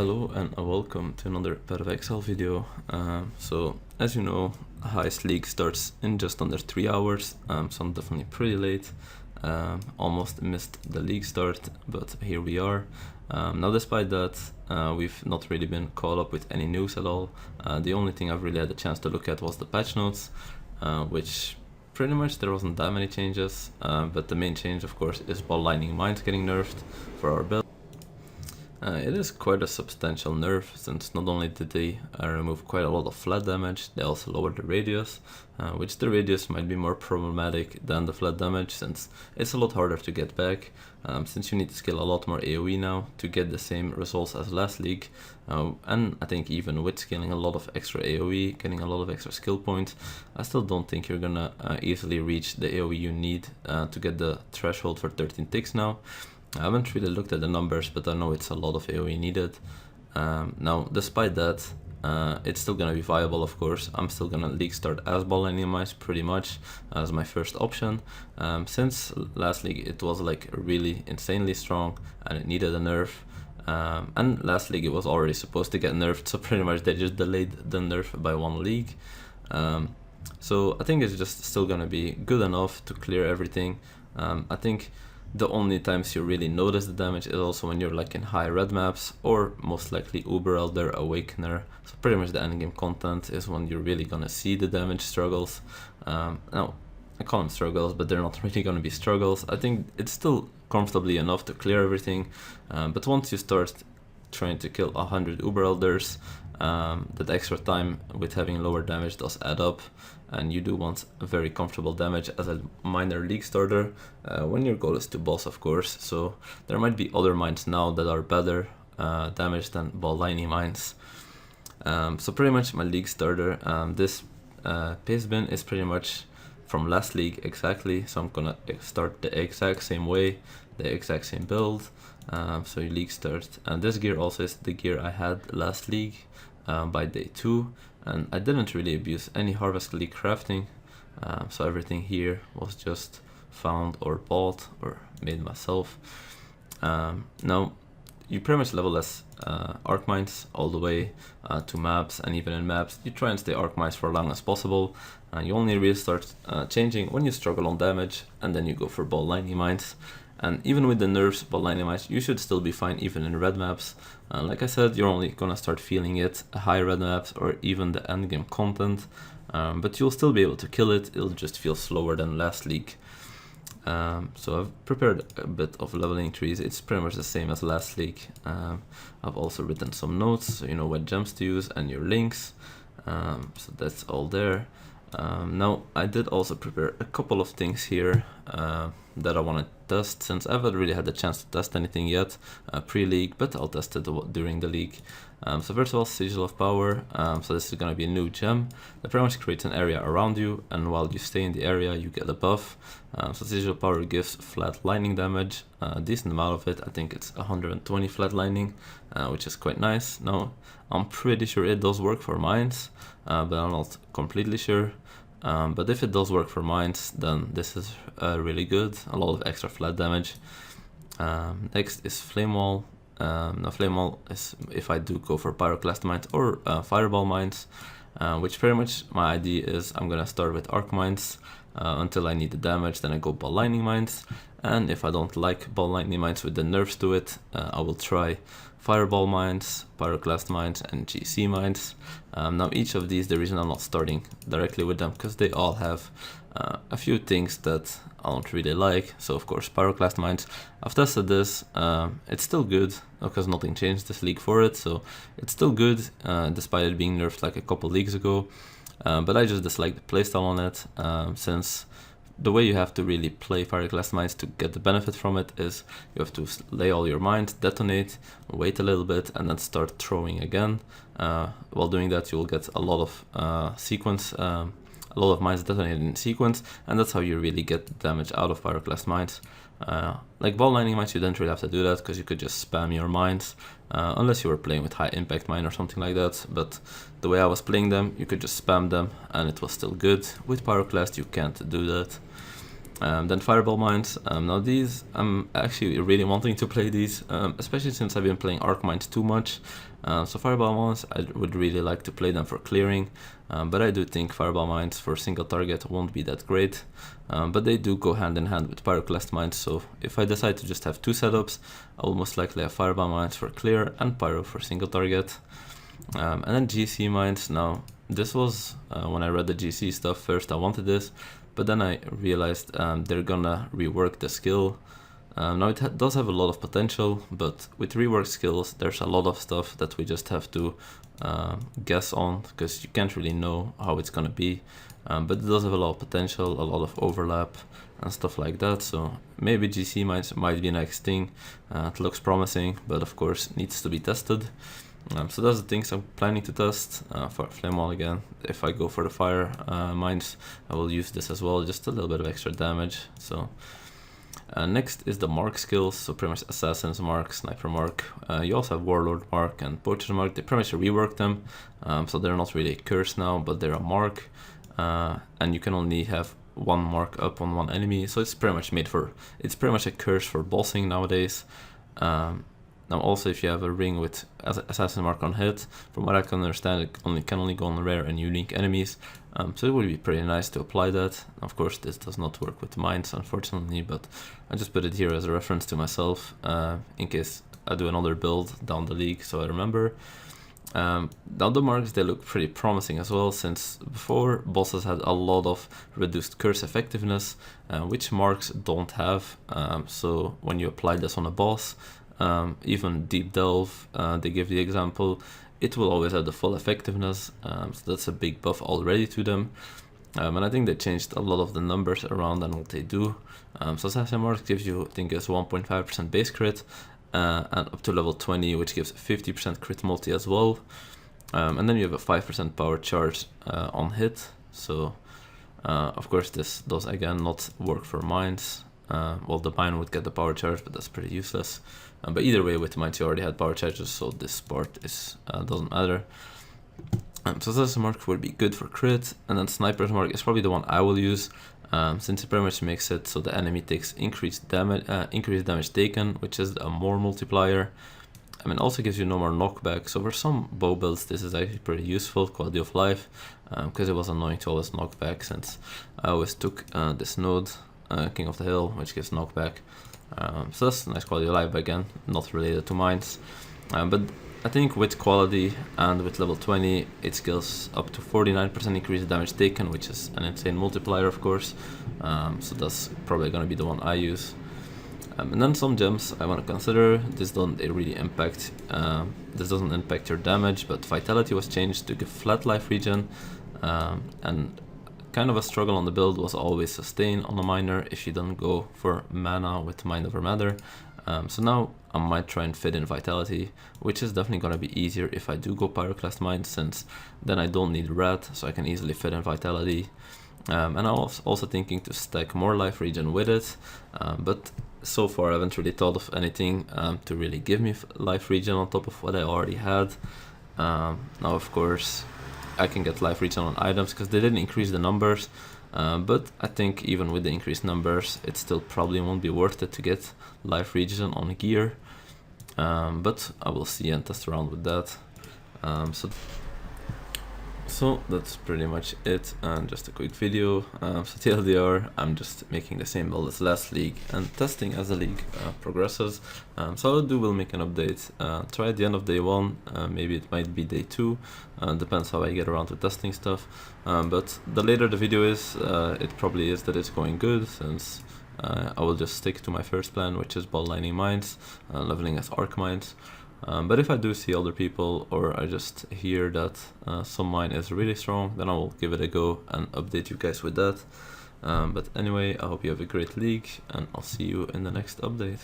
Hello and welcome to another Path of Exile video. So as you know, highest league starts in just under 3 hours, so I'm definitely pretty late. Almost missed the league start, but here we are. Now despite that, we've not really been caught up with any news at all. The only thing I've really had a chance to look at was the patch notes, which pretty much there wasn't that many changes, but the main change of course is ball lightning mines getting nerfed for our build. It is quite a substantial nerf, since not only did they remove quite a lot of flat damage, they also lowered the radius, which the radius might be more problematic than the flat damage, since it's a lot harder to get back, since you need to skill a lot more AoE now to get the same results as last league, and I think even with scaling a lot of extra AoE, getting a lot of extra skill points, I still don't think you're gonna easily reach the AoE you need to get the threshold for 13 ticks now. I haven't really looked at the numbers, but I know it's a lot of AoE needed. Now, despite that, it's still gonna be viable, of course. I'm still gonna Leaguestart as ball lightning mines pretty much as my first option. Since last league it was like really insanely strong and it needed a nerf. And last league it was already supposed to get nerfed, so pretty much they just delayed the nerf by 1 league. So I think it's just still gonna be good enough to clear everything. I think the only times you really notice the damage is also when you're like in high red maps, or most likely Uber Elder, Awakener. So pretty much the endgame content is when you're really gonna see the damage struggles. Now, I call them struggles, but they're not really gonna be struggles. I think it's still comfortably enough to clear everything, but once you start trying to kill 100 Uber Elders, that extra time with having lower damage does add up, and you do want a very comfortable damage as a minor league starter, when your goal is to boss, of course. So there might be other mines now that are better damage than ball lightning mines. So pretty much my league starter, this paste bin is pretty much from last league exactly, so I'm gonna start the exact same way, the exact same build. So you league start, and this gear also is the gear I had last league by day 2, and I didn't really abuse any harvest league crafting, so everything here was just found or bought or made myself. Now you pretty much level as arc mines all the way to maps, and even in maps you try and stay arc mines for as long as possible. You only really start changing when you struggle on damage, and then you go for ball lightning mines. And even with the nerfs, ball lightning mines, you should still be fine even in red maps. Like I said, you're only gonna start feeling it high red maps or even the endgame content, but you'll still be able to kill it. It'll just feel slower than last league. So I've prepared a bit of leveling trees. It's pretty much the same as last league. I've also written some notes, so you know what gems to use and your links. So that's all there. Now I did also prepare a couple of things here that I want to test, since I haven't really had the chance to test anything yet pre-league, but I'll test it during the league. So first of all, Sigil of Power. So this is going to be a new gem that pretty much creates an area around you, and while you stay in the area you get a buff. So Sigil of Power gives flat lightning damage, a decent amount of it. I think it's 120 flat lightning, which is quite nice. Now I'm pretty sure it does work for mines, but I'm not completely sure. But if it does work for mines, then this is really good. A lot of extra flat damage. Next is Flame Wall. Now Flame Wall is if I do go for Pyroclast Mines or Fireball Mines, which pretty much my idea is I'm gonna start with Arc Mines until I need the damage, then I go Ball Lightning Mines, and if I don't like Ball Lightning Mines with the nerfs to it, I will try Fireball Mines, Pyroclast Mines, and GC Mines. Now each of these, the reason I'm not starting directly with them, because they all have a few things that I don't really like. So of course Pyroclast Mines, I've tested this, it's still good, because nothing changed this league for it, so it's still good despite it being nerfed like a couple leagues ago. But I just dislike the playstyle on it, since the way you have to really play Pyroclast Mines to get the benefit from it is you have to lay all your mines, detonate, wait a little bit, and then start throwing again. While doing that, you'll get a lot of sequence, a lot of mines detonated in sequence, and that's how you really get damage out of Pyroclast Mines. Like ball lightning mines, you didn't really have to do that, because you could just spam your mines, unless you were playing with high impact mine or something like that. But the way I was playing them, you could just spam them and it was still good. With Pyroclast you can't do that. Then Fireball Mines. Now these, I'm actually really wanting to play these, especially since I've been playing Arc Mines too much. So Fireball Mines, I would really like to play them for clearing, but I do think Fireball Mines for single target won't be that great. But they do go hand in hand with Pyroclast Mines, so if I decide to just have two setups, I will most likely have Fireball Mines for clear and Pyro for single target. And then GC Mines. Now this was, when I read the GC stuff first, I wanted this, but then I realized they're gonna rework the skill. Now it does have a lot of potential, but with reworked skills there's a lot of stuff that we just have to guess on, because you can't really know how it's gonna be. But it does have a lot of potential, a lot of overlap and stuff like that, so maybe GC might be next thing. It looks promising, but of course needs to be tested. So that's the things I'm planning to test. For Flame Wall again, if I go for the Fire Mines, I will use this as well, just a little bit of extra damage. So next is the Mark skills, so pretty much Assassin's Mark, Sniper Mark. You also have Warlord Mark and Poacher's Mark. They pretty much reworked them, so they're not really a curse now, but they're a mark. And you can only have one mark up on one enemy, so it's pretty much it's pretty much a curse for bossing nowadays. Now also, if you have a ring with Assassin Mark on hit, from what I can understand, it can only go on rare and unique enemies, so it would be pretty nice to apply that. Of course this does not work with mines, unfortunately, but I just put it here as a reference to myself, in case I do another build down the league, so I remember. The other marks, they look pretty promising as well, since before bosses had a lot of reduced curse effectiveness, which marks don't have. So when you apply this on a boss, even Deep Delve, they give the example, it will always have the full effectiveness, so that's a big buff already to them. And I think they changed a lot of the numbers around and what they do. So Assassin Mark gives you, I think it's 1.5% base crit, and up to level 20, which gives 50% crit multi as well. And then you have a 5% power charge on hit, so of course this does again not work for mines. Well, the mine would get the power charge, but that's pretty useless. But either way, with mines you already had power charges, so this part is doesn't matter. So Assassin Mark would be good for crit, and then Sniper's Mark is probably the one I will use, since it pretty much makes it so the enemy takes increased damage taken, which is a more multiplier. I mean, also gives you no more knockback, so for some bow builds this is actually pretty useful, quality of life, because it was annoying to always knock back, since I always took this node, King of the Hill, which gives knockback. So that's nice quality of life, but again, not related to mines. But I think with quality and with level 20, it scales up to 49% increased damage taken, which is an insane multiplier, of course. So that's probably going to be the one I use. And then some gems I want to consider. This doesn't really impact. This doesn't impact your damage, but Vitality was changed to give flat life regen, and kind of a struggle on the build was always sustain on a miner if you don't go for mana with Mind Over Matter. So now I might try and fit in Vitality, which is definitely going to be easier if I do go Pyroclast Mines, since then I don't need Rat, so I can easily fit in Vitality. And I was also thinking to stack more life regen with it, but so far I haven't really thought of anything to really give me life regen on top of what I already had. Now of course I can get life regen on items because they didn't increase the numbers, but I think even with the increased numbers it still probably won't be worth it to get life regen on gear, but I will see and test around with that. So that's pretty much it, and just a quick video. So TLDR, I'm just making the same build as last league and testing as the league progresses. So I will make an update, try at the end of day 1, maybe it might be day 2, depends how I get around to testing stuff. But the later the video is, it probably is that it's going good, since I will just stick to my first plan, which is ball lining mines, leveling as arc mines. But if I do see other people, or I just hear that some mine is really strong, then I will give it a go and update you guys with that. But anyway, I hope you have a great league, and I'll see you in the next update.